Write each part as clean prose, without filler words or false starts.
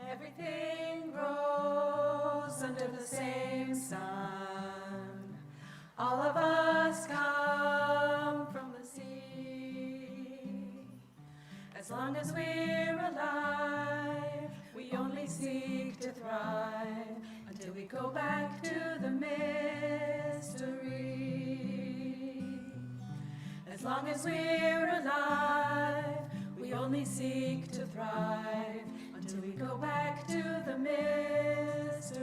Everything grows under the same sun. All of us come from the sea. As long as we're alive, we only seek to thrive until we go back to the mystery. As long as we're alive, we only seek to thrive until we go back to the mystery.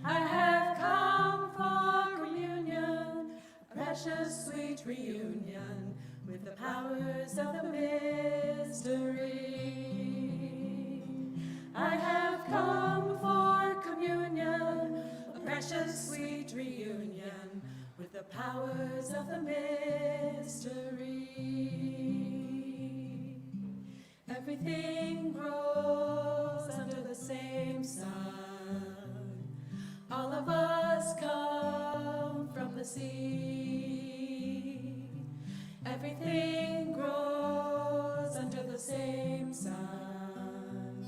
I have come for communion, a precious sweet reunion with the powers of the mystery. I have come for communion, a precious sweet reunion with the powers of the mystery. Everything grows under the same sun. All of us come from the sea. Everything grows under the same sun.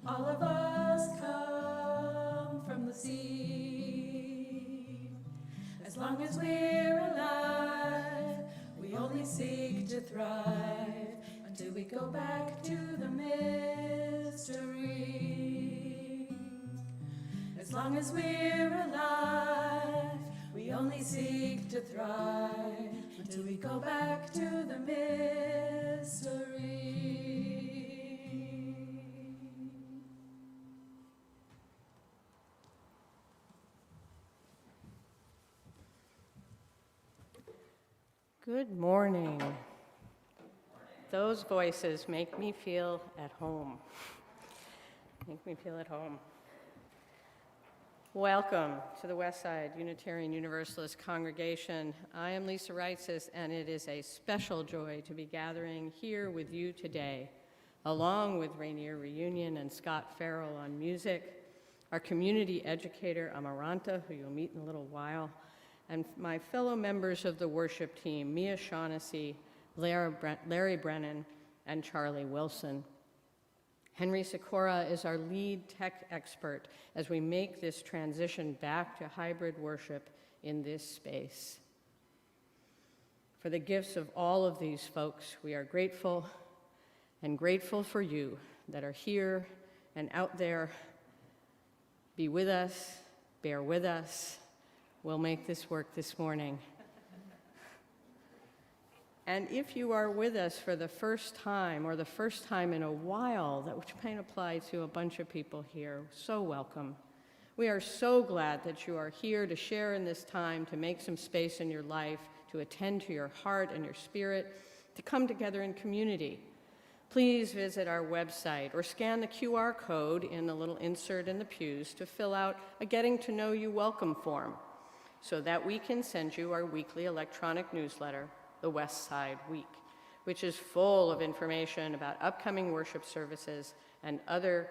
All of us come from the sea. As long as we're alive, we only seek to thrive until we go back to the mystery. As long as we're alive, we only seek to thrive until we go back to the mystery. Good morning. Those voices make me feel at home. Make me feel at home. Welcome to the Westside Unitarian Universalist Congregation. I am Lisa Reitzes, and it is a special joy to be gathering here with you today, along with Rainier Reunion and Scott Farrell on music, our community educator Amaranta, who you'll meet in a little while, and my fellow members of the worship team, Mia Shaughnessy, Larry Brennan, and Charlie Wilson. Henry Sikora is our lead tech expert as we make this transition back to hybrid worship in this space. For the gifts of all of these folks, we are grateful, and grateful for you that are here and out there. Be with us, bear with us. We'll make this work this morning. And if you are with us for the first time or the first time in a while, which might apply to a bunch of people here, so welcome. We are so glad that you are here to share in this time, to make some space in your life, to attend to your heart and your spirit, to come together in community. Please visit our website or scan the QR code in the little insert in the pews to fill out a Getting to Know You welcome form, so that we can send you our weekly electronic newsletter, the Westside Week, which is full of information about upcoming worship services and other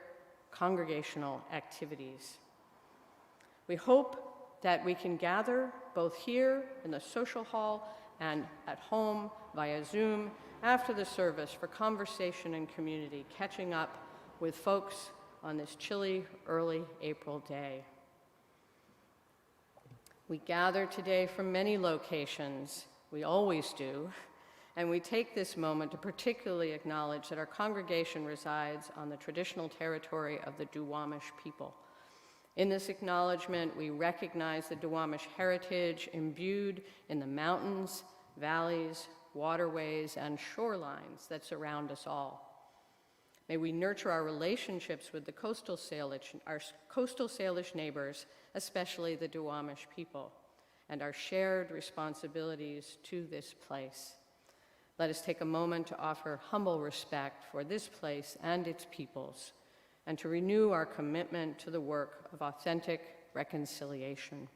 congregational activities. We hope that we can gather both here in the social hall and at home via Zoom after the service for conversation and community, catching up with folks on this chilly early April day. We gather today from many locations, we always do, and we take this moment to particularly acknowledge that our congregation resides on the traditional territory of the Duwamish people. In this acknowledgement, we recognize the Duwamish heritage imbued in the mountains, valleys, waterways, and shorelines that surround us all. May we nurture our relationships with our coastal Salish neighbors, especially the Duwamish people, and our shared responsibilities to this place. Let us take a moment to offer humble respect for this place and its peoples, and to renew our commitment to the work of authentic reconciliation.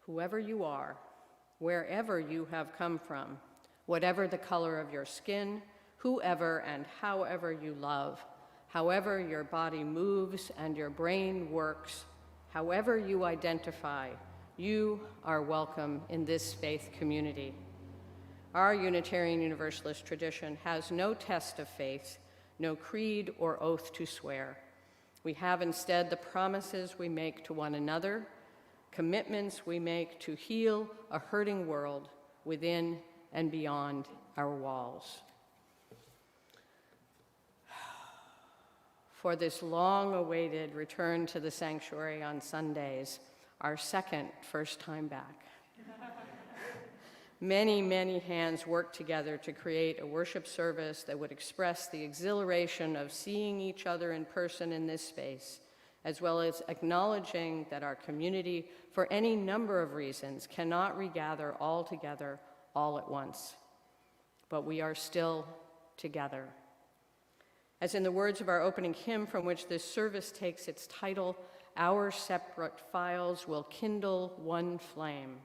Whoever you are, wherever you have come from, whatever the color of your skin, whoever and however you love, however your body moves and your brain works, however you identify, You are welcome in this faith community. Our Unitarian Universalist tradition has no test of faith, no creed or oath to swear. We have instead the promises we make to one another, commitments we make to heal a hurting world within and beyond our walls. For this long-awaited return to the sanctuary on Sundays, our second first time back. Many, many hands worked together to create a worship service that would express the exhilaration of seeing each other in person in this space, as well as acknowledging that our community, for any number of reasons, cannot regather all together all at once. But we are still together. As in the words of our opening hymn from which this service takes its title, our separate files will kindle one flame.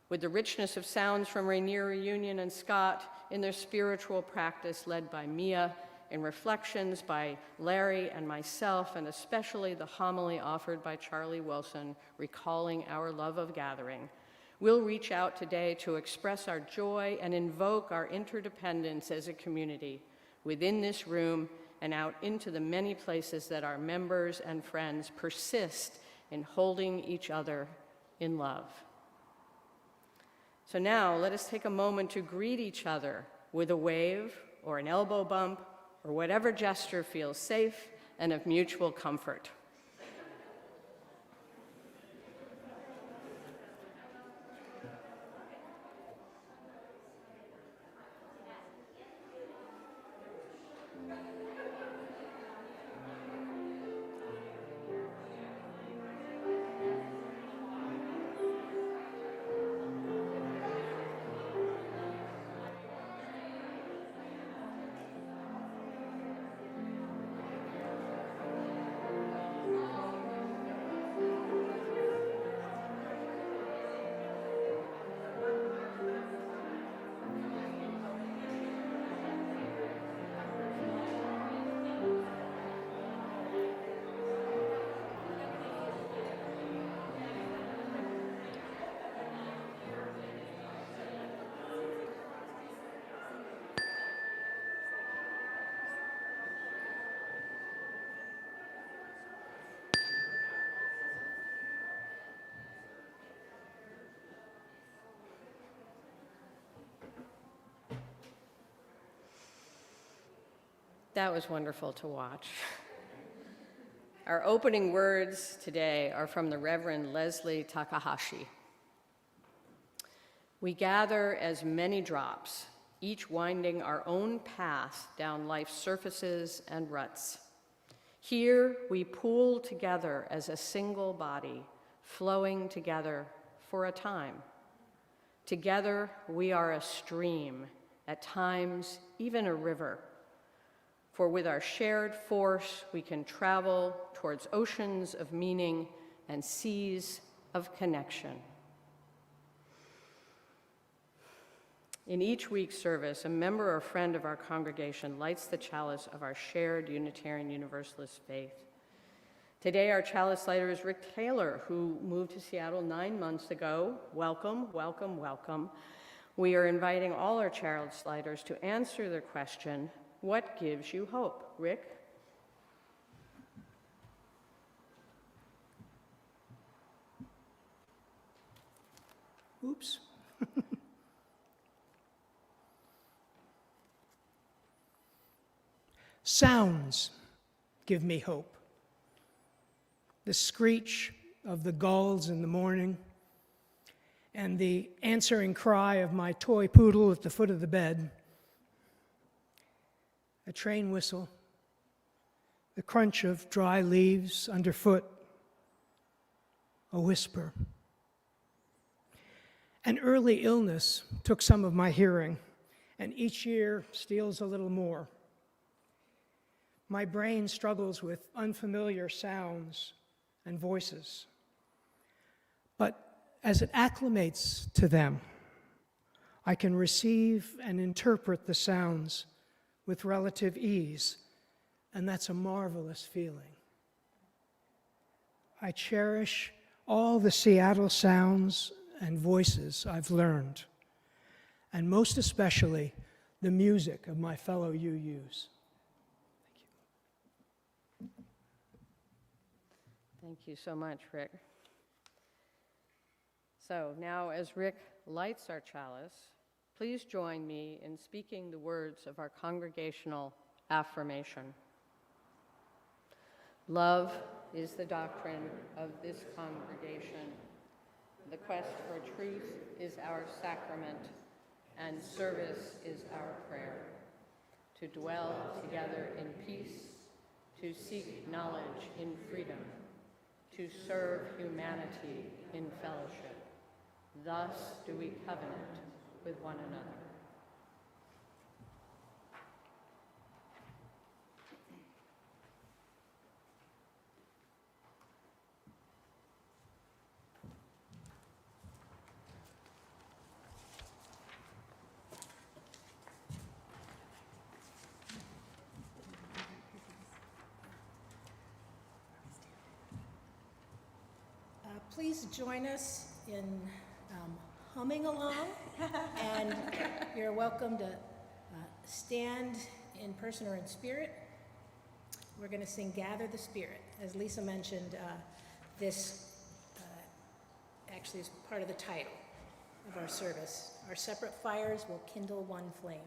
With the richness of sounds from Rainier, Reunion, and Scott in their spiritual practice led by Mia, in reflections by Larry and myself, and especially the homily offered by Charlie Wilson, recalling our love of gathering, we'll reach out today to express our joy and invoke our interdependence as a community within this room and out into the many places that our members and friends persist in holding each other in love. So now let us take a moment to greet each other with a wave or an elbow bump or whatever gesture feels safe and of mutual comfort. That was wonderful to watch. Our opening words today are from the Reverend Leslie Takahashi. We gather as many drops, each winding our own path down life's surfaces and ruts. Here we pool together as a single body, flowing together for a time. Together we are a stream, at times even a river. For with our shared force, we can travel towards oceans of meaning and seas of connection. In each week's service, a member or friend of our congregation lights the chalice of our shared Unitarian Universalist faith. Today, our chalice lighter is Rick Taylor, who moved to Seattle 9 months ago. Welcome, welcome, welcome. We are inviting all our chalice lighters to answer the question, what gives you hope? Rick? Oops. Sounds give me hope. The screech of the gulls in the morning and the answering cry of my toy poodle at the foot of the bed. A train whistle, the crunch of dry leaves underfoot, a whisper. An early illness took some of my hearing, and each year steals a little more. My brain struggles with unfamiliar sounds and voices. But as it acclimates to them, I can receive and interpret the sounds with relative ease, and that's a marvelous feeling. I cherish all the Seattle sounds and voices I've learned, and most especially the music of my fellow UUs. Thank you so much, Rick. So now, as Rick lights our chalice, please join me in speaking the words of our congregational affirmation. Love is the doctrine of this congregation. The quest for truth is our sacrament, and service is our prayer. To dwell together in peace, to seek knowledge in freedom, to serve humanity in fellowship. Thus do we covenant with one another. Please join us in humming along, and you're welcome to stand in person or in spirit. We're going to sing Gather the Spirit. As Lisa mentioned, this actually is part of the title of our service. Our separate fires will kindle one flame.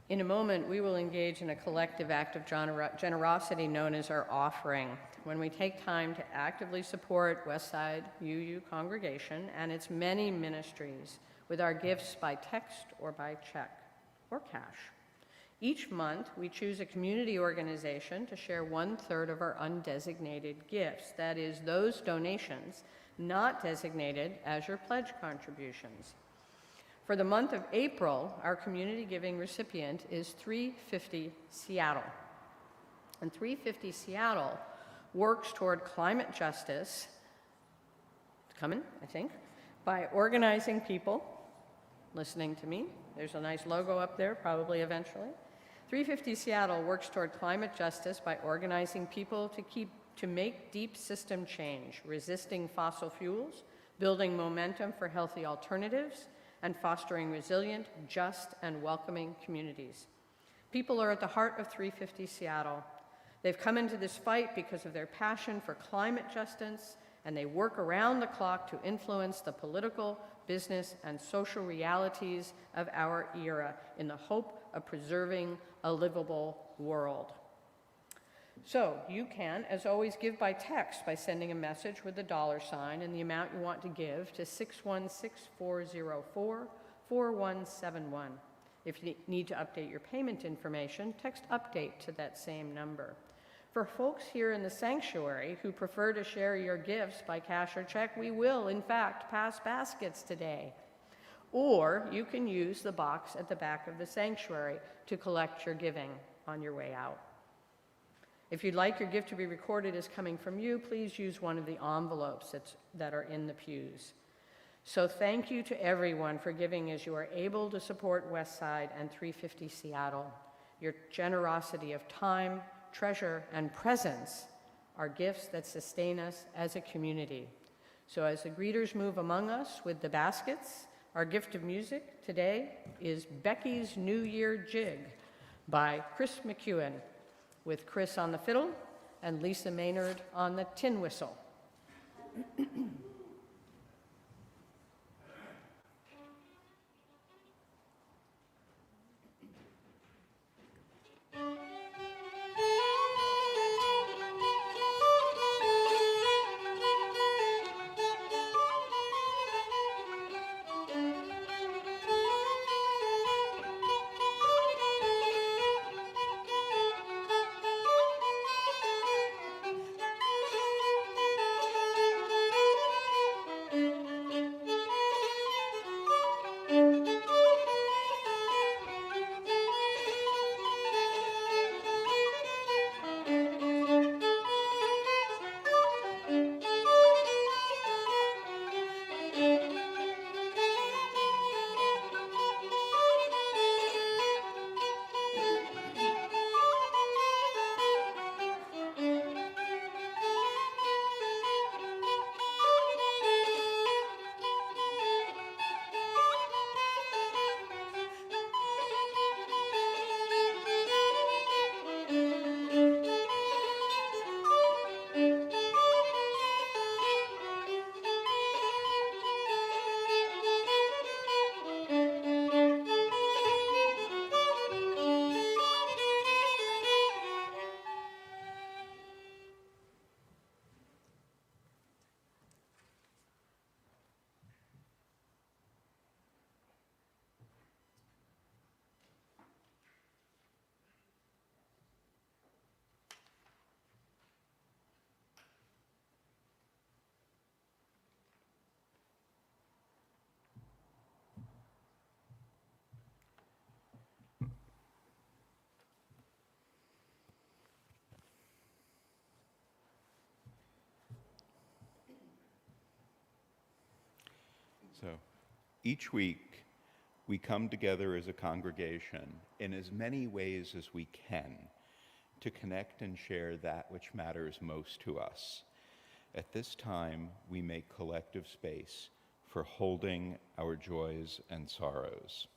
In a moment, we will engage in a collective act of generosity known as our offering, when we take time to actively support Westside UU congregation and its many ministries with our gifts by text or by check or cash. Each month, we choose a community organization to share 1/3 of our undesignated gifts, that is, those donations not designated as your pledge contributions. For the month of April, our community giving recipient is 350 Seattle. And 350 Seattle works toward climate justice, it's coming, I think, by organizing people, listening to me. There's a nice logo up there, probably eventually. 350 Seattle works toward climate justice by organizing people to make deep system change, resisting fossil fuels, building momentum for healthy alternatives, and fostering resilient, just, and welcoming communities. People are at the heart of 350 Seattle. They've come into this fight because of their passion for climate justice, and they work around the clock to influence the political, business, and social realities of our era in the hope of preserving a livable world. So you can, as always, give by text by sending a message with the $sign and the amount you want to give to 616-404-4171. If you need to update your payment information, text update to that same number. For folks here in the sanctuary who prefer to share your gifts by cash or check, we will, in fact, pass baskets today. Or you can use the box at the back of the sanctuary to collect your giving on your way out. If you'd like your gift to be recorded as coming from you, please use one of the envelopes that are in the pews. So thank you to everyone for giving as you are able to support Westside and 350 Seattle. Your generosity of time, treasure, and presence are gifts that sustain us as a community. So as the greeters move among us with the baskets, our gift of music today is Becky's New Year Jig by Chris McEwen, with Chris on the fiddle and Lisa Maynard on the tin whistle. So each week we come together as a congregation in as many ways as we can to connect and share that which matters most to us. At this time, we make collective space for holding our joys and sorrows.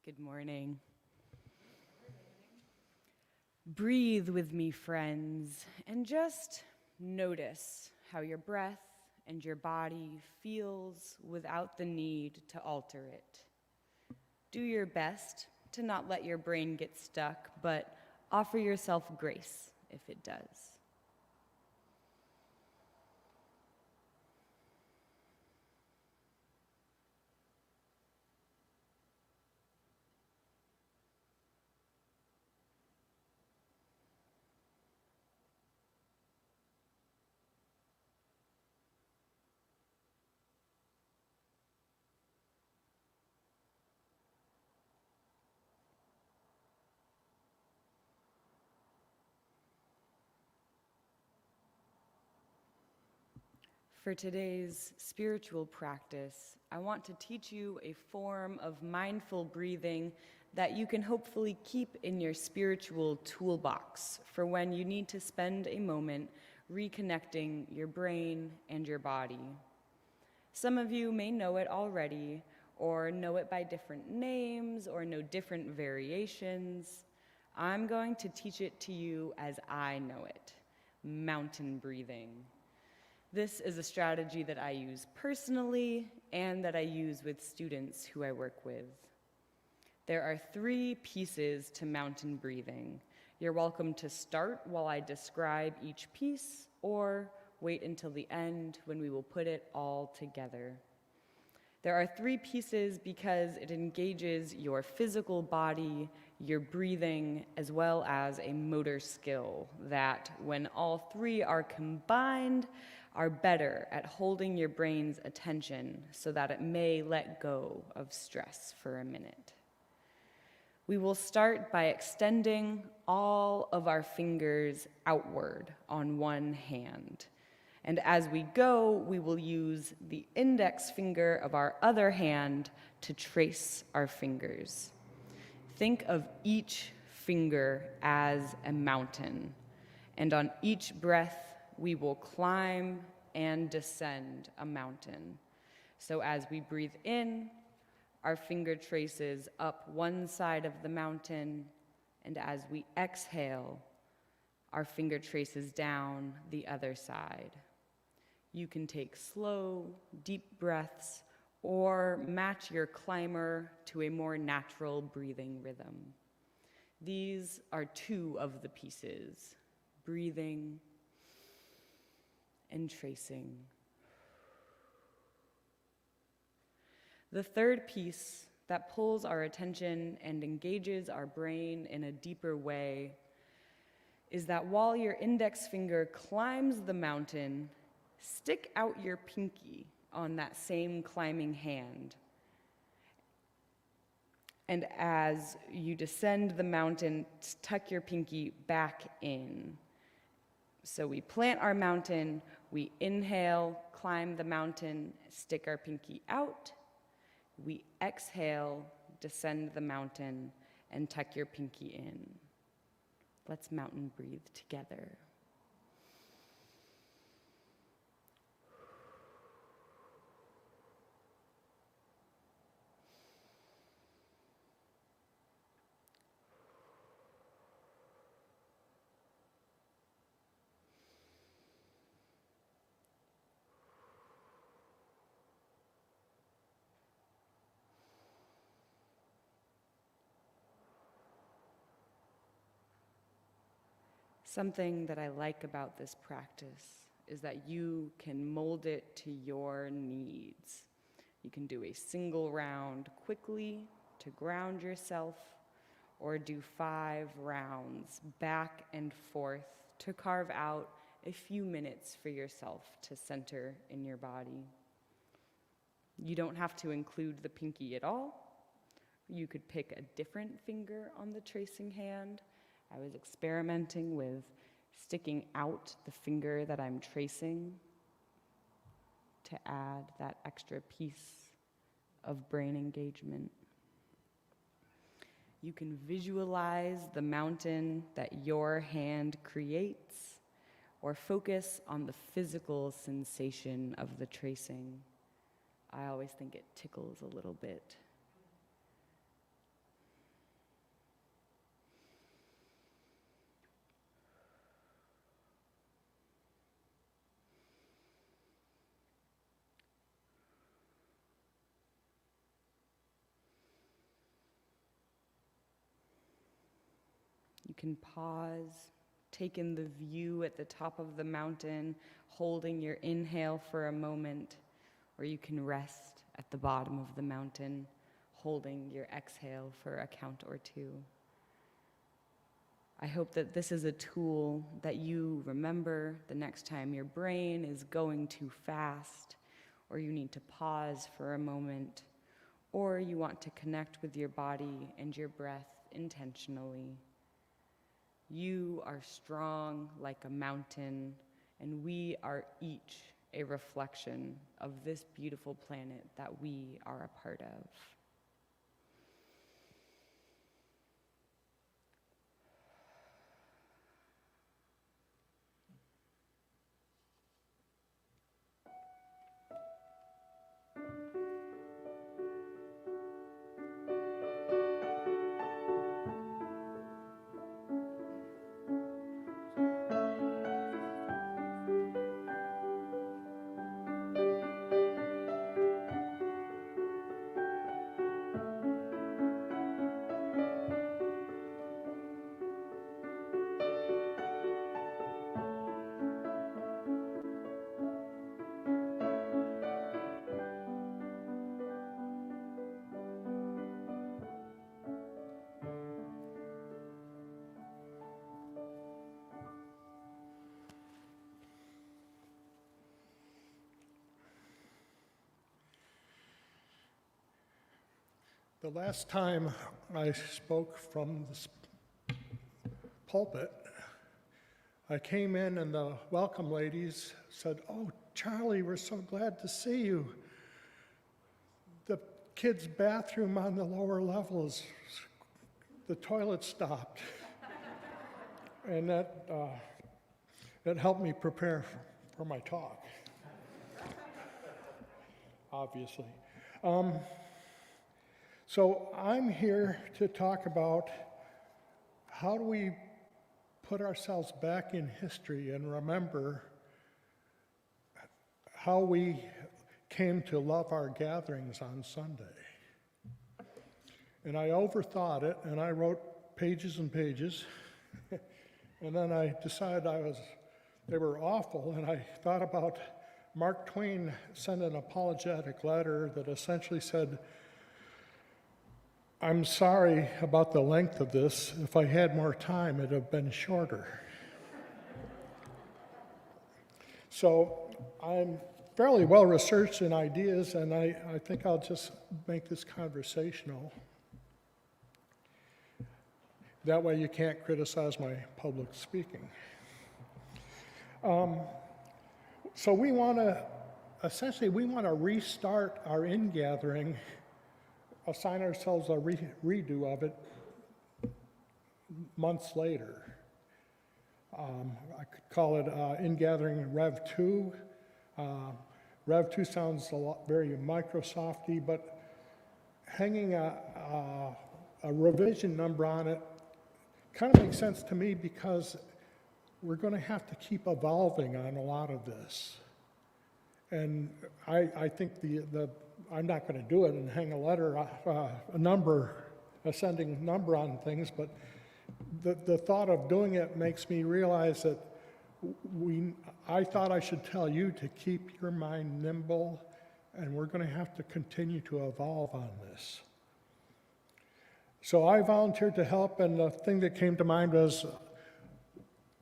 Good morning. Breathe with me, friends, and just notice how your breath and your body feels without the need to alter it. Do your best to not let your brain get stuck, but offer yourself grace if it does. For today's spiritual practice, I want to teach you a form of mindful breathing that you can hopefully keep in your spiritual toolbox for when you need to spend a moment reconnecting your brain and your body. Some of you may know it already, or know it by different names, or know different variations. I'm going to teach it to you as I know it: mountain breathing. This is a strategy that I use personally and that I use with students who I work with. There are 3 pieces to mountain breathing. You're welcome to start while I describe each piece, or wait until the end when we will put it all together. There are 3 pieces because it engages your physical body, your breathing, as well as a motor skill that, when all 3 are combined, are better at holding your brain's attention so that it may let go of stress for a minute. We will start by extending all of our fingers outward on one hand. And as we go, we will use the index finger of our other hand to trace our fingers. Think of each finger as a mountain, and on each breath, we will climb and descend a mountain. So as we breathe in, our finger traces up one side of the mountain, and as we exhale, our finger traces down the other side. You can take slow, deep breaths or match your climber to a more natural breathing rhythm. These are 2 of the pieces: breathing and tracing. The 3rd piece that pulls our attention and engages our brain in a deeper way is that while your index finger climbs the mountain, stick out your pinky on that same climbing hand. And as you descend the mountain, tuck your pinky back in. So we plant our mountain, we inhale, climb the mountain, stick our pinky out. We exhale, descend the mountain, and tuck your pinky in. Let's mountain breathe together. Something that I like about this practice is that you can mold it to your needs. You can do a single round quickly to ground yourself, or do 5 rounds back and forth to carve out a few minutes for yourself to center in your body. You don't have to include the pinky at all. You could pick a different finger on the tracing hand. I was experimenting with sticking out the finger that I'm tracing to add that extra piece of brain engagement. You can visualize the mountain that your hand creates, or focus on the physical sensation of the tracing. I always think it tickles a little bit. can pause, take in the view at the top of the mountain, holding your inhale for a moment, or you can rest at the bottom of the mountain, holding your exhale for a count or two. I hope that this is a tool that you remember the next time your brain is going too fast, or you need to pause for a moment, or you want to connect with your body and your breath intentionally. You are strong like a mountain, and we are each a reflection of this beautiful planet that we are a part of. The last time I spoke from the pulpit, I came in and the welcome ladies said, "Oh, Charlie, we're so glad to see you. The kids' bathroom on the lower levels, the toilet stopped." And that helped me prepare for my talk, obviously. So I'm here to talk about how do we put ourselves back in history and remember how we came to love our gatherings on Sunday. And I overthought it, and I wrote pages and pages, and then I decided they were awful, and I thought about Mark Twain sent an apologetic letter that essentially said, "I'm sorry about the length of this. If I had more time, it'd have been shorter." So I'm fairly well researched in ideas, and I think I'll just make this conversational. That way you can't criticize my public speaking. So we want to restart our ingathering, assign ourselves a redo of it months later. I could call it Ingathering Rev 2. Rev 2 sounds very Microsofty, but hanging a revision number on it kind of makes sense to me because we're going to have to keep evolving on a lot of this. And I think I'm not going to do it and hang a letter, ascending number on things, but the thought of doing it makes me realize that I thought I should tell you to keep your mind nimble, and we're going to have to continue to evolve on this. So I volunteered to help, and the thing that came to mind was,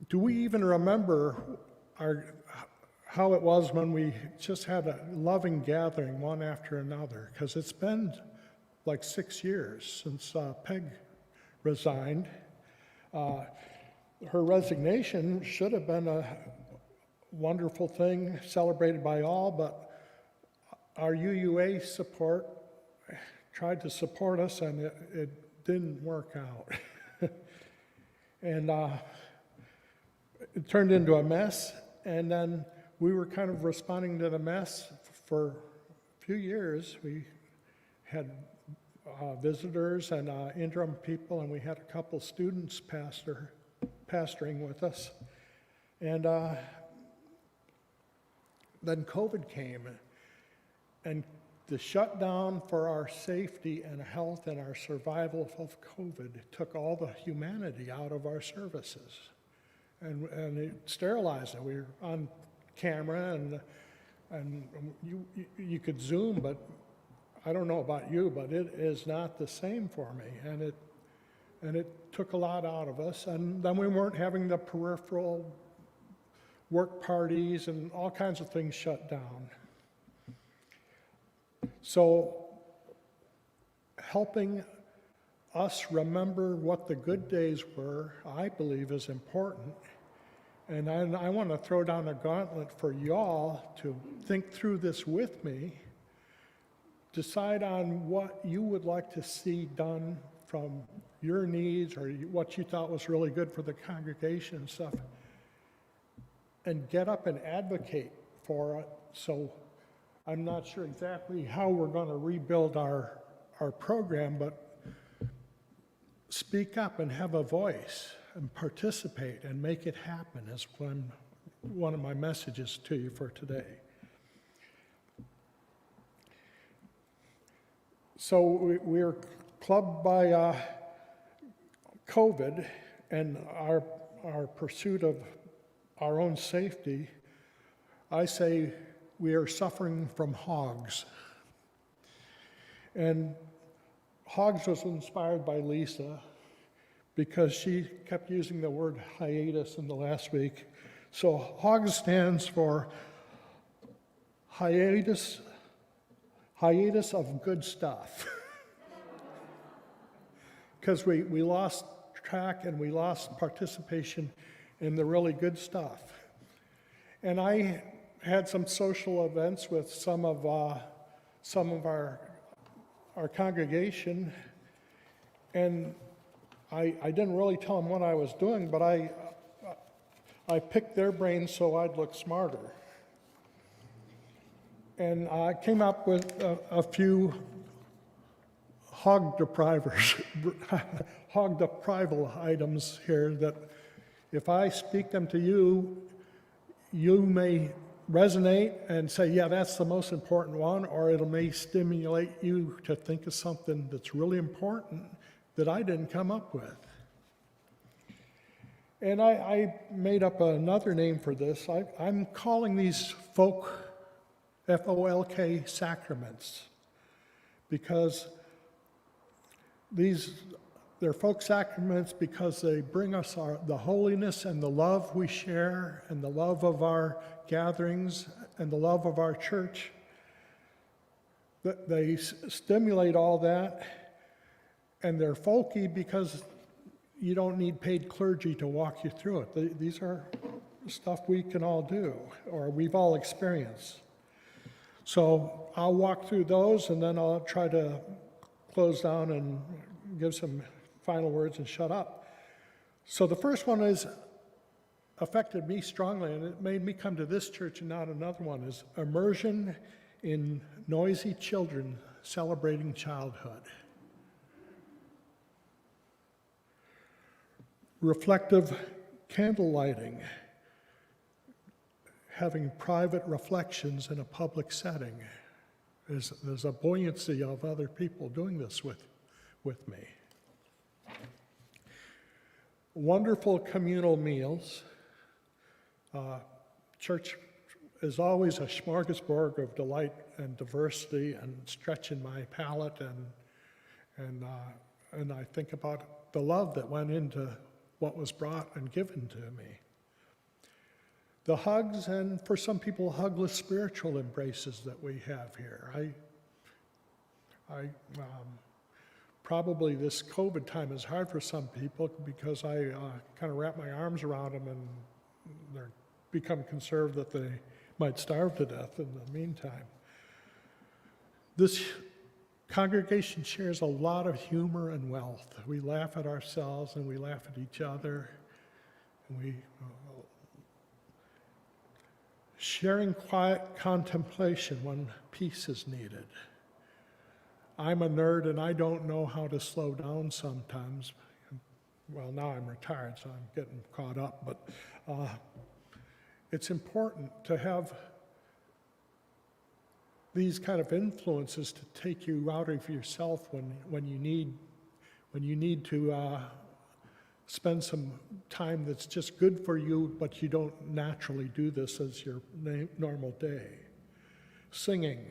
do we even remember how it was when we just had a loving gathering one after another? Because it's been like 6 years since Peg resigned. Her resignation should have been a wonderful thing celebrated by all, but our UUA support tried to support us, and it didn't work out. And it turned into a mess, and then we were kind of responding to the mess for a few years. We had visitors and interim people, and we had a couple students pastoring with us. And then COVID came, and The shutdown for our safety and health and our survival of COVID took all the humanity out of our services. And it sterilized it. We were on camera and you could Zoom, but I don't know about you, but it is not the same for me. And it took a lot out of us. And then we weren't having the peripheral work parties and all kinds of things shut down. So helping us remember what the good days were, I believe, is important. And I want to throw down a gauntlet for y'all to think through this with me. Decide on what you would like to see done from your needs or what you thought was really good for the congregation and stuff. And get up and advocate for it. So I'm not sure exactly how we're going to rebuild our program, but speak up and have a voice and participate and make it happen is one of my messages to you for today. So we're clubbed by COVID and our pursuit of our own safety. I say we are suffering from hogs. And hogs was inspired by Lisa because she kept using the word hiatus in the last week. So hogs stands for hiatus of good stuff. Because we lost track and we lost participation in the really good stuff. And I had some social events with some of our congregation, and I didn't really tell them what I was doing, but I picked their brains so I'd look smarter. And I came up with a few hog deprival items here that if I speak them to you, you may resonate and say, yeah, that's the most important one, or it may stimulate you to think of something that's really important that I didn't come up with. And I made up another name for this. I'm calling these folk, F-O-L-K, sacraments, because they're folk sacraments because they bring us the holiness and the love we share and the love of our gatherings and the love of our church. They stimulate all that, and they're folky because you don't need paid clergy to walk you through it. These are stuff we can all do, or we've all experienced. So I'll walk through those, and then I'll try to close down and give some final words and shut up. So the first one affected me strongly, and it made me come to this church and not another one, is immersion in noisy children celebrating childhood. Reflective candle lighting, having private reflections in a public setting. There's a buoyancy of other people doing this with me. Wonderful communal meals. Church is always a smorgasbord of delight and diversity and stretching my palate, and I think about the love that went into what was brought and given to me. The hugs, and for some people, hugless spiritual embraces that we have here. Probably this COVID time is hard for some people because I kind of wrap my arms around them and they're become conserved that they might starve to death in the meantime. This congregation shares a lot of humor and wealth. We laugh at ourselves and we laugh at each other. And we sharing quiet contemplation when peace is needed. I'm a nerd and I don't know how to slow down sometimes. Well, now I'm retired, so I'm getting caught up, but it's important to have these kind of influences to take you out of yourself when you need to spend some time that's just good for you, but you don't naturally do this as your normal day. Singing.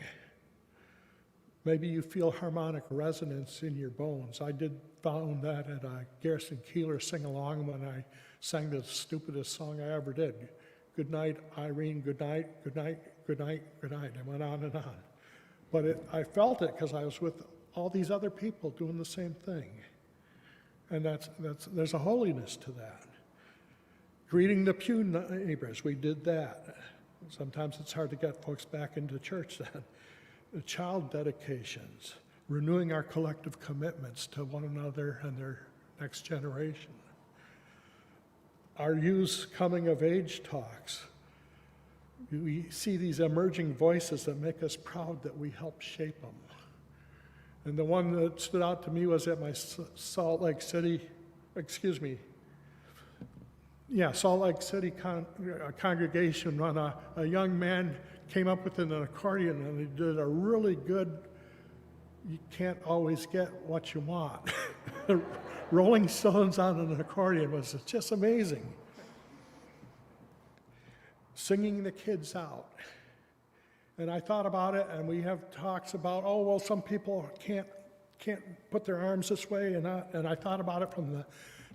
Maybe you feel harmonic resonance in your bones. I found that at a Garrison Keillor sing-along when I sang the stupidest song I ever did. Good night, Irene, good night, good night, good night, good night. I went on and on. But I felt it because I was with all these other people doing the same thing. And there's a holiness to that. Greeting the pew neighbors, we did that. Sometimes it's hard to get folks back into church then. The child dedications, renewing our collective commitments to one another and their next generation. Our youth's coming of age talks. We see these emerging voices that make us proud that we help shape them. And the one that stood out to me was at my Salt Lake City congregation when a young man came up with an accordion and he did a really good, you can't always get what you want. Rolling Stones on an accordion was just amazing. Singing the kids out. And I thought about it, and we have talks about, oh, well, some people can't put their arms this way, and I thought about it from the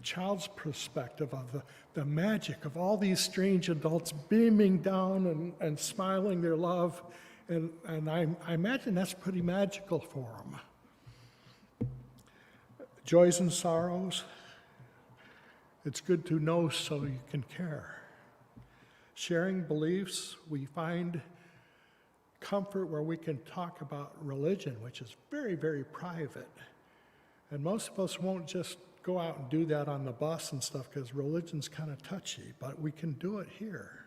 child's perspective of the magic of all these strange adults beaming down and smiling their love, and I imagine that's pretty magical for them. Joys and sorrows, it's good to know so you can care. Sharing beliefs, we find comfort where we can talk about religion, which is very, very private. And most of us won't just go out and do that on the bus and stuff because religion's kind of touchy, but we can do it here.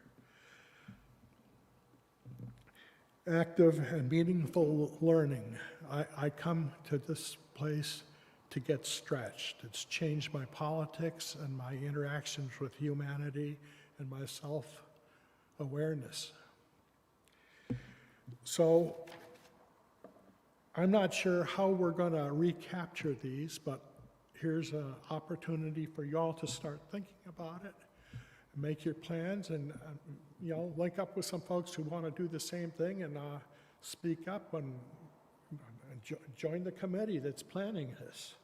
Active and meaningful learning. I come to this place to get stretched. It's changed my politics and my interactions with humanity and my self-awareness. So I'm not sure how we're going to recapture these, but here's an opportunity for y'all to start thinking about it, make your plans, and link up with some folks who want to do the same thing and speak up and join the committee that's planning this.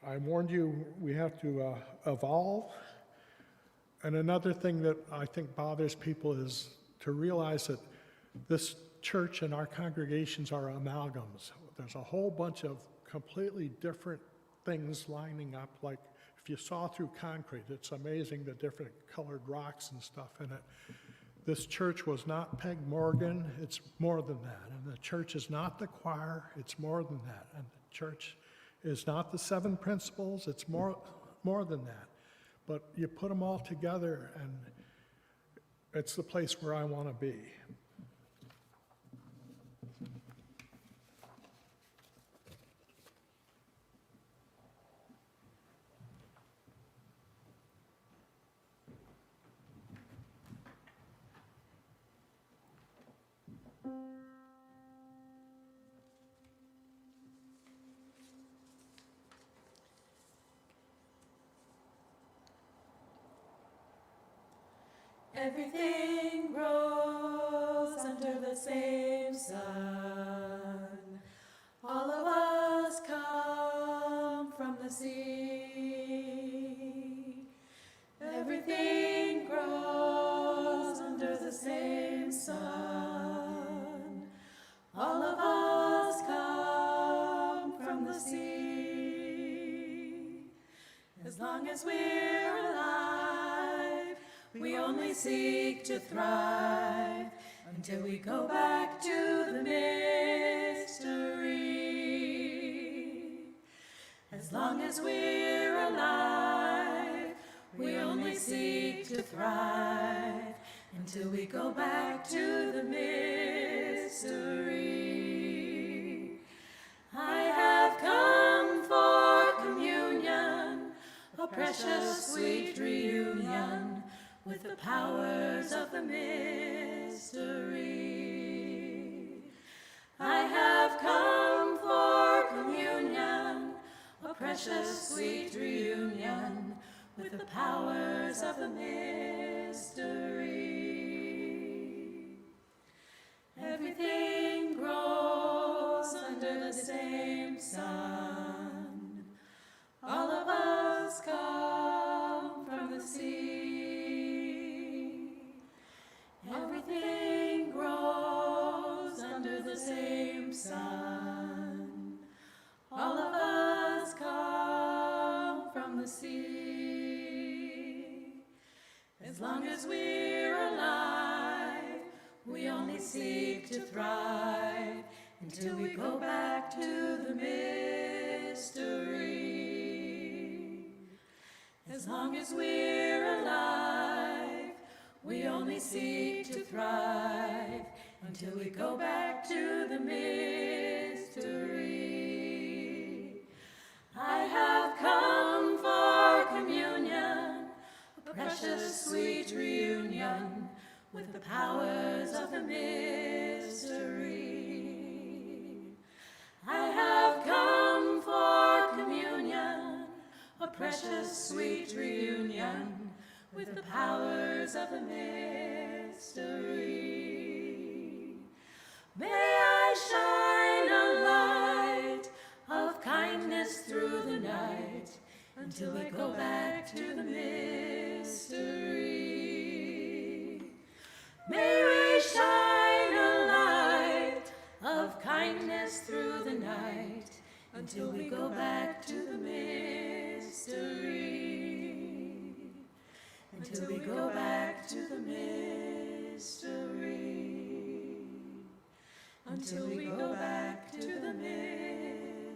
I warned you we have to evolve. And another thing that I think bothers people is to realize that this church and our congregations are amalgams. There's a whole bunch of completely different things lining up. Like if you saw through concrete, it's amazing the different colored rocks and stuff in it. This church was not Peg Morgan, it's more than that. And the church is not the choir, it's more than that. And the church is not the 7 principles, it's more than that. But you put them all together, and it's the place where I want to be. Everything grows under the same sun. All of us come from the sea. Everything grows under the same sun. All of us come from the sea. As long as we're alive, we only seek to thrive until we go back to the mystery. As long as we're alive, we only seek to thrive until we go back to the mystery. I have come for communion, a precious sweet reunion with the powers of the mystery. I have come for communion, a precious sweet reunion with the powers of the mystery. Everything grows under the same sun. All of us come from the sea. Everything grows under the same sun. All of us come from the sea. As long as we're alive, we only seek to thrive until we go back to the mystery. As long as we're alive, we only seek to thrive until we go back to the mystery. I have come for communion, a precious sweet reunion with the powers of the mystery. I have come for communion, a precious sweet reunion with the powers of the mystery. May I shine a light of kindness through the night until we go back to the mystery. May we shine a light of kindness through the night until we go back to the mystery. Until we go back to the mystery. Until we go back to the mystery.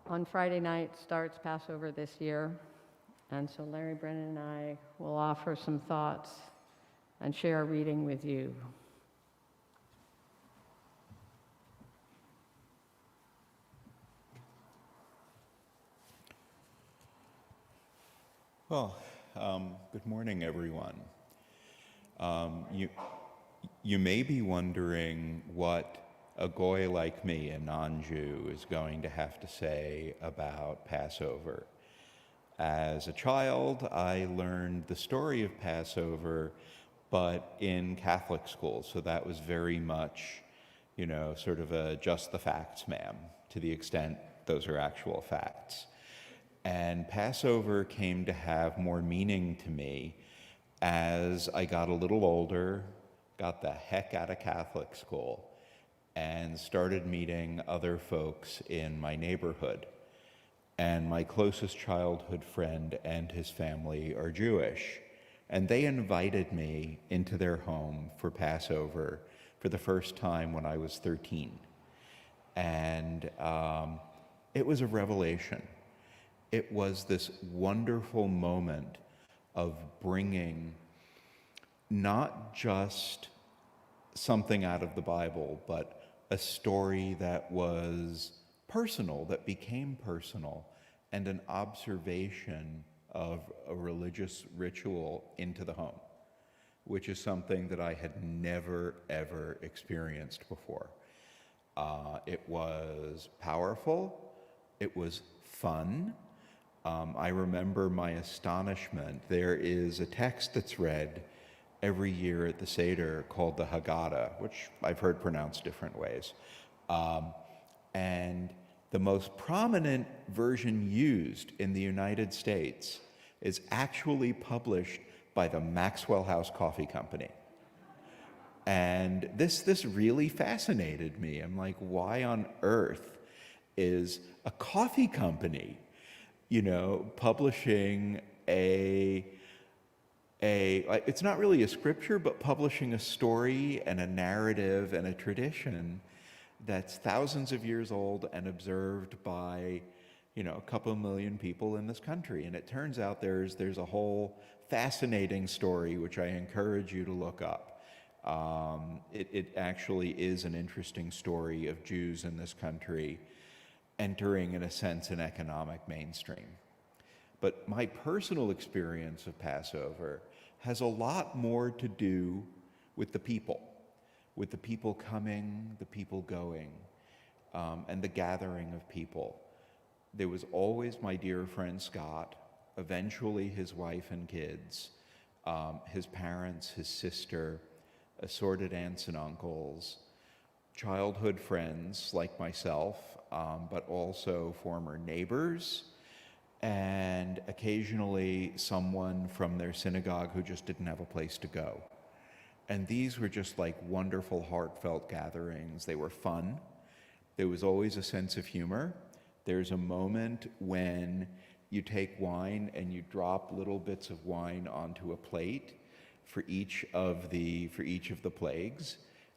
On Friday night starts Passover this year, and so Larry Brennan and I will offer some thoughts and share a reading with you. Well, good morning, everyone. You may be wondering what a goy like me, a non-Jew, is going to have to say about Passover. As a child, I learned the story of Passover, but in Catholic school, so that was very much, sort of a just the facts, ma'am, to the extent those are actual facts. And Passover came to have more meaning to me as I got a little older, got the heck out of Catholic school, and started meeting other folks in my neighborhood. And my closest childhood friend and his family are Jewish. And they invited me into their home for Passover for the first time when I was 13. And it was a revelation. It was this wonderful moment of bringing not just something out of the Bible, but a story that was personal, that became personal, and an observation of a religious ritual into the home, which is something that I had never, ever experienced before. It was powerful. It was fun. I remember my astonishment. There is a text that's read every year at the Seder called the Haggadah, which I've heard pronounced different ways. And the most prominent version used in the United States is actually published by the Maxwell House Coffee Company. And this really fascinated me. I'm like, why on earth is a coffee company, publishing it's not really a scripture, but publishing a story and a narrative and a tradition that's thousands of years old and observed by, a couple million people in this country. And it turns out there's a whole fascinating story, which I encourage you to look up. It actually is an interesting story of Jews in this country entering, in a sense, an economic mainstream. But my personal experience of Passover has a lot more to do with the people coming, the people going, and the gathering of people. There was always my dear friend Scott, eventually his wife and kids, his parents, his sister, assorted aunts and uncles, childhood friends like myself, but also former neighbors, and occasionally someone from their synagogue who just didn't have a place to go. And these were just like wonderful, heartfelt gatherings. They were fun. There was always a sense of humor. There's a moment when you take wine and you drop little bits of wine onto a plate for each of the plagues.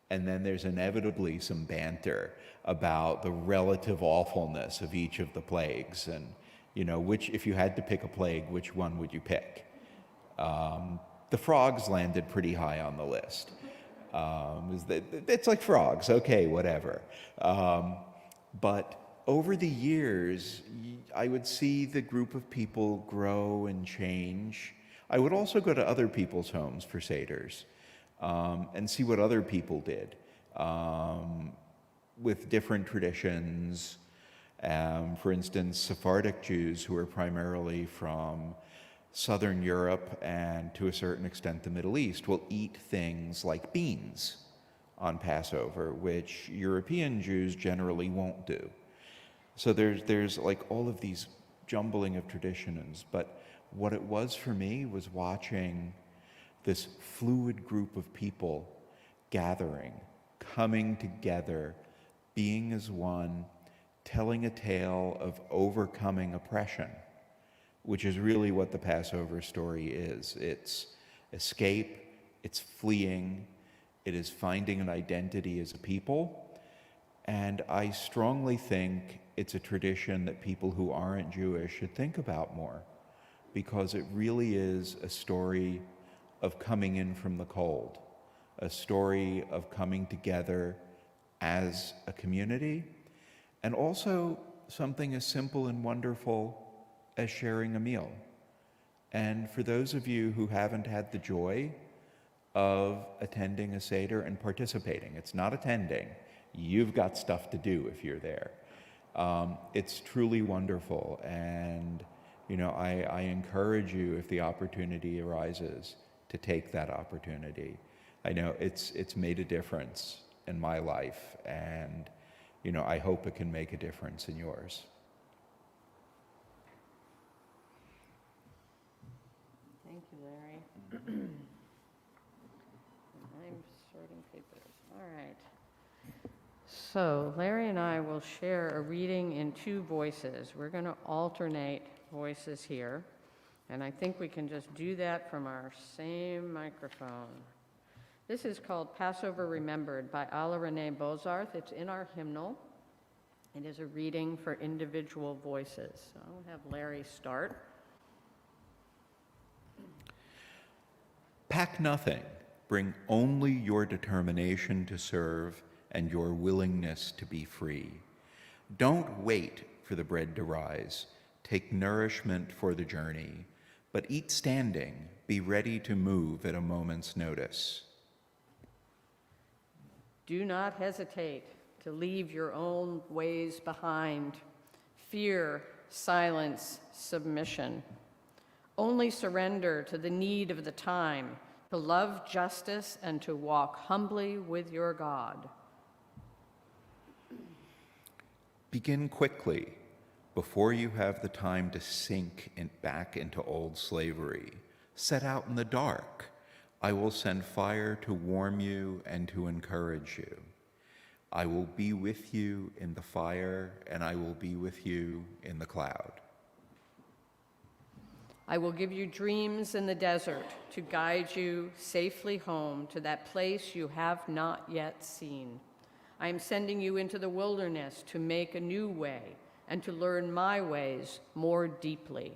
And then there's inevitably some banter about the relative awfulness of each of the plagues. And, which, if you had to pick a plague, which one would you pick? The frogs landed pretty high on the list. It's like frogs, okay, whatever. But over the years, I would see the group of people grow and change. I would also go to other people's homes for Seders and see what other people did with different traditions. For instance, Sephardic Jews, who are primarily from Southern Europe and to a certain extent the Middle East, will eat things like beans on Passover, which European Jews generally won't do. So there's like all of these jumbling of traditions, but what it was for me was watching this fluid group of people gathering, coming together, being as one, telling a tale of overcoming oppression, which is really what the Passover story is. It's escape, it's fleeing, it is finding an identity as a people, and I strongly think it's a tradition that people who aren't Jewish should think about more, because it really is a story of coming in from the cold, a story of coming together as a community, and also something as simple and wonderful as sharing a meal. And for those of you who haven't had the joy of attending a Seder and participating, it's not attending, you've got stuff to do if you're there. It's truly wonderful, and I encourage you, if the opportunity arises, to take that opportunity. I know it's made a difference in my life, and I hope it can make a difference in yours. Thank you, Larry. I'm sorting papers. All right. So Larry and I will share a reading in two voices. We're going to alternate voices here, and I think we can just do that from our same microphone. This is called Passover Remembered by Ala Renee Bozarth. It's in our hymnal. It is a reading for individual voices. So I'll have Larry start. Pack nothing. Bring only your determination to serve and your willingness to be free. Don't wait for the bread to rise. Take nourishment for the journey, but eat standing. Be ready to move at a moment's notice. Do not hesitate to leave your own ways behind. Fear, silence, submission. Only surrender to the need of the time, to love justice and to walk humbly with your God. Begin quickly, before you have the time to sink back into old slavery. Set out in the dark. I will send fire to warm you and to encourage you. I will be with you in the fire, and I will be with you in the cloud. I will give you dreams in the desert to guide you safely home to that place you have not yet seen. I am sending you into the wilderness to make a new way and to learn my ways more deeply.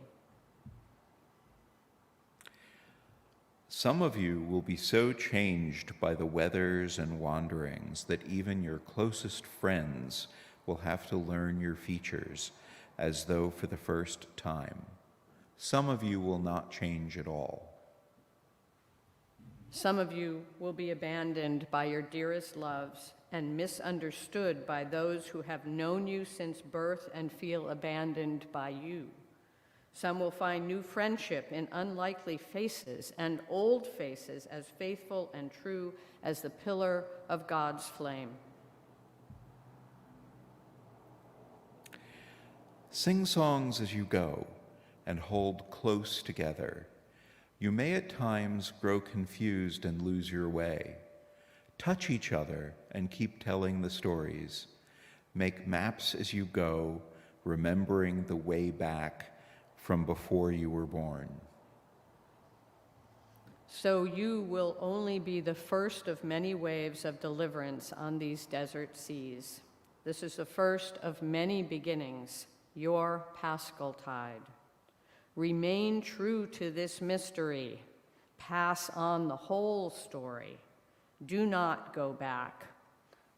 Some of you will be so changed by the weathers and wanderings that even your closest friends will have to learn your features as though for the first time. Some of you will not change at all. Some of you will be abandoned by your dearest loves and misunderstood by those who have known you since birth and feel abandoned by you. Some will find new friendship in unlikely faces and old faces as faithful and true as the pillar of God's flame. Sing songs as you go and hold close together. You may at times grow confused and lose your way. Touch each other and keep telling the stories. Make maps as you go, remembering the way back from before you were born. So you will only be the first of many waves of deliverance on these desert seas. This is the first of many beginnings, your Paschal tide. Remain true to this mystery. Pass on the whole story. Do not go back.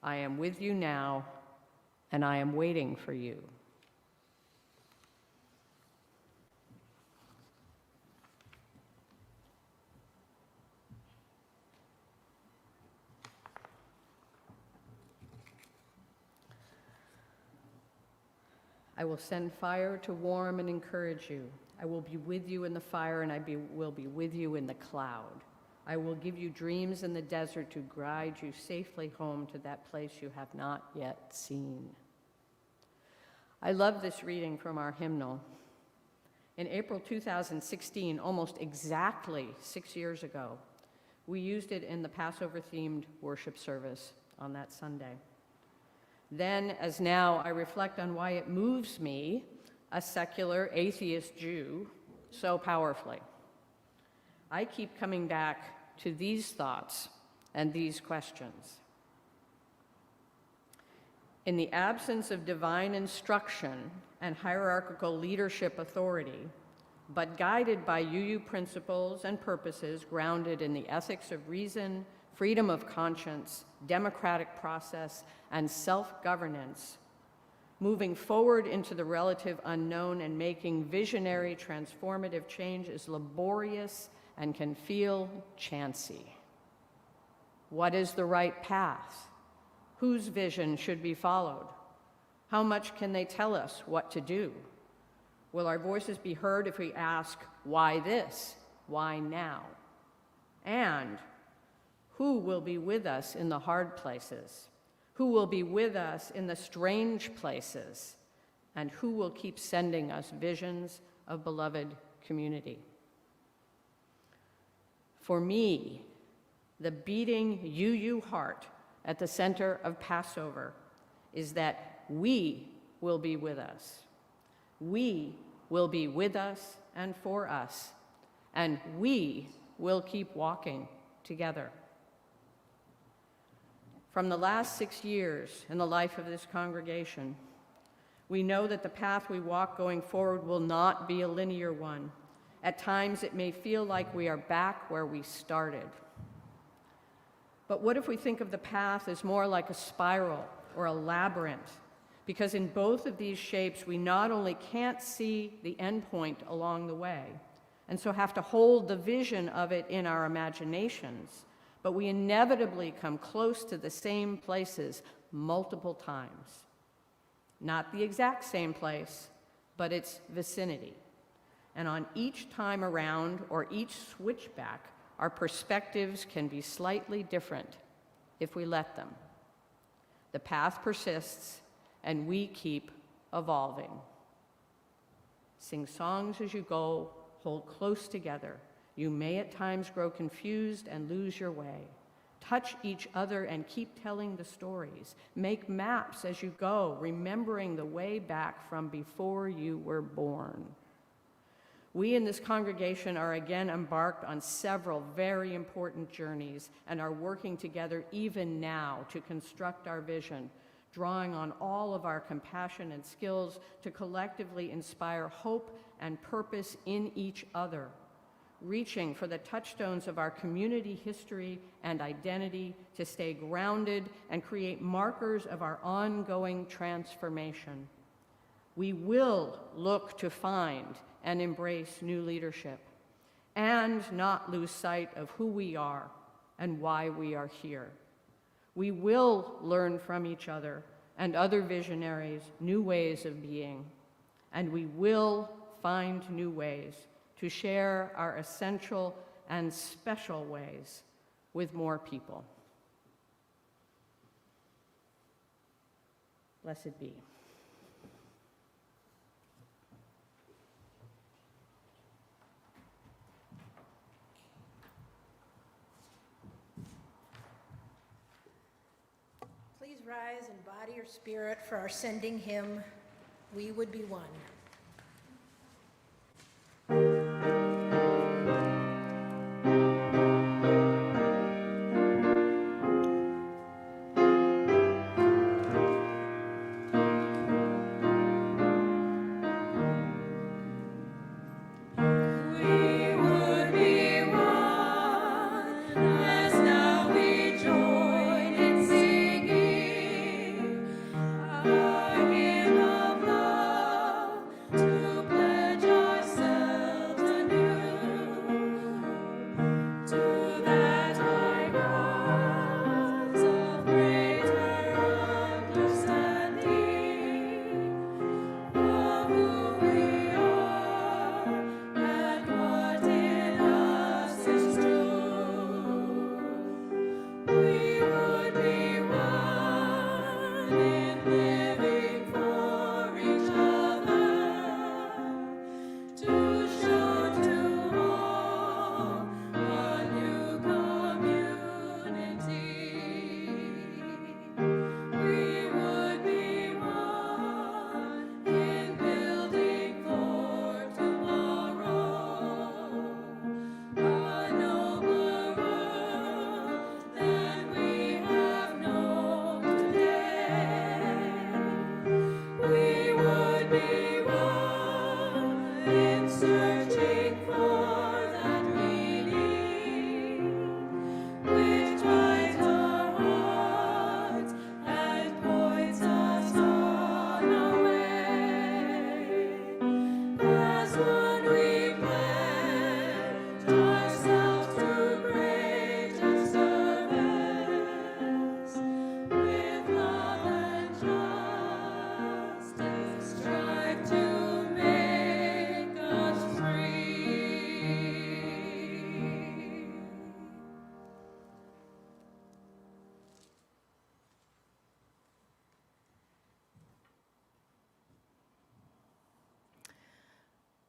I am with you now, and I am waiting for you. I will send fire to warm and encourage you. I will be with you in the fire, and will be with you in the cloud. I will give you dreams in the desert to guide you safely home to that place you have not yet seen. I love this reading from our hymnal. In April 2016, almost exactly 6 years ago, we used it in the Passover-themed worship service on that Sunday. Then, as now, I reflect on why it moves me, a secular atheist Jew, so powerfully. I keep coming back to these thoughts and these questions. In the absence of divine instruction and hierarchical leadership authority, but guided by UU principles and purposes grounded in the ethics of reason, freedom of conscience, democratic process, and self-governance, moving forward into the relative unknown and making visionary, transformative change is laborious and can feel chancy. What is the right path? Whose vision should be followed? How much can they tell us what to do? Will our voices be heard if we ask, why this? Why now? And who will be with us in the hard places? Who will be with us in the strange places? And who will keep sending us visions of beloved community? For me, the beating UU heart at the center of Passover is that we will be with us. We will be with us and for us, and we will keep walking together. From the last 6 years in the life of this congregation, we know that the path we walk going forward will not be a linear one. At times, it may feel like we are back where we started. But what if we think of the path as more like a spiral or a labyrinth? Because in both of these shapes, we not only can't see the end point along the way, and so have to hold the vision of it in our imaginations, but we inevitably come close to the same places multiple times. Not the exact same place, but its vicinity. And on each time around or each switchback, our perspectives can be slightly different if we let them. The path persists, and we keep evolving. Sing songs as you go, hold close together. You may at times grow confused and lose your way. Touch each other and keep telling the stories. Make maps as you go, remembering the way back from before you were born. We in this congregation are again embarked on several very important journeys and are working together even now to construct our vision, drawing on all of our compassion and skills to collectively inspire hope and purpose in each other, reaching for the touchstones of our community history and identity to stay grounded and create markers of our ongoing transformation. We will look to find and embrace new leadership and not lose sight of who we are and why we are here. We will learn from each other and other visionaries new ways of being, and we will find new ways to share our essential and special ways with more people. Blessed be. Please rise in body or spirit for our sending hymn, We Would Be One.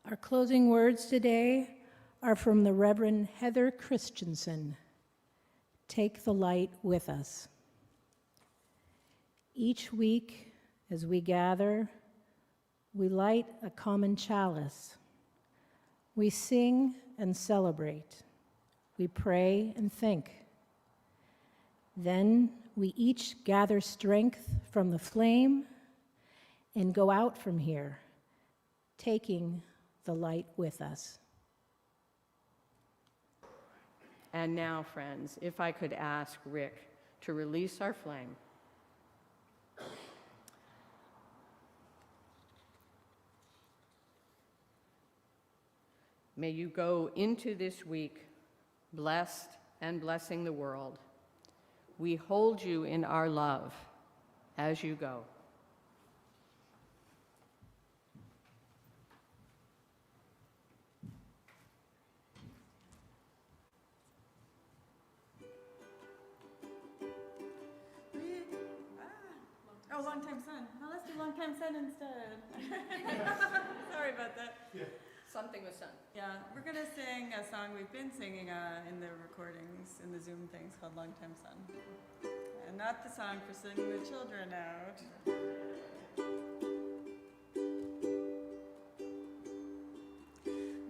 Our closing words today are from the Reverend Heather Christensen. Take the light with us. Each week, as we gather, we light a common chalice. We sing and celebrate. We pray and think. Then we each gather strength from the flame and go out from here, taking the light with us. And now, friends, if I could ask Rick to release our flame. May you go into this week blessed and blessing the world. We hold you in our love as you go. Oh, long time son. Well, let's do long time son instead. Sorry about that. Yeah. Something with sun. Yeah, we're gonna sing a song we've been singing in the recordings, in the Zoom things, called Long Time Sun. And not the song for singing the children out.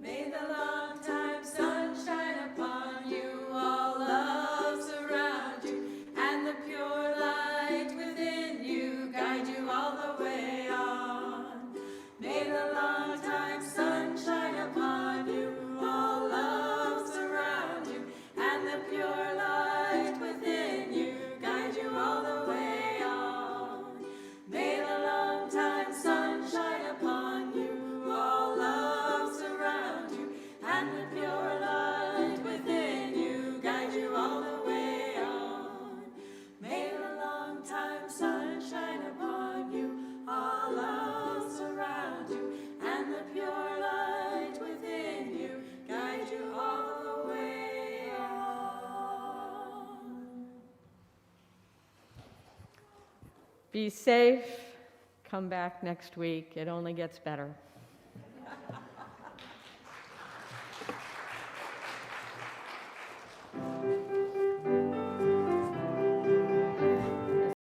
May the long time sun shine upon you, all love surround you, and the pure light within you guide you all the way on. May the long time sun shine upon you, all love surround you, and the pure light within you guide you all the way on. May the long time sun shine upon you, all love surround you, and the pure light within you guide you all the way on. May the long time sun shine upon you, all love surround you, and the pure light within you guide you all the way on. Be safe. Come back next week. It only gets better.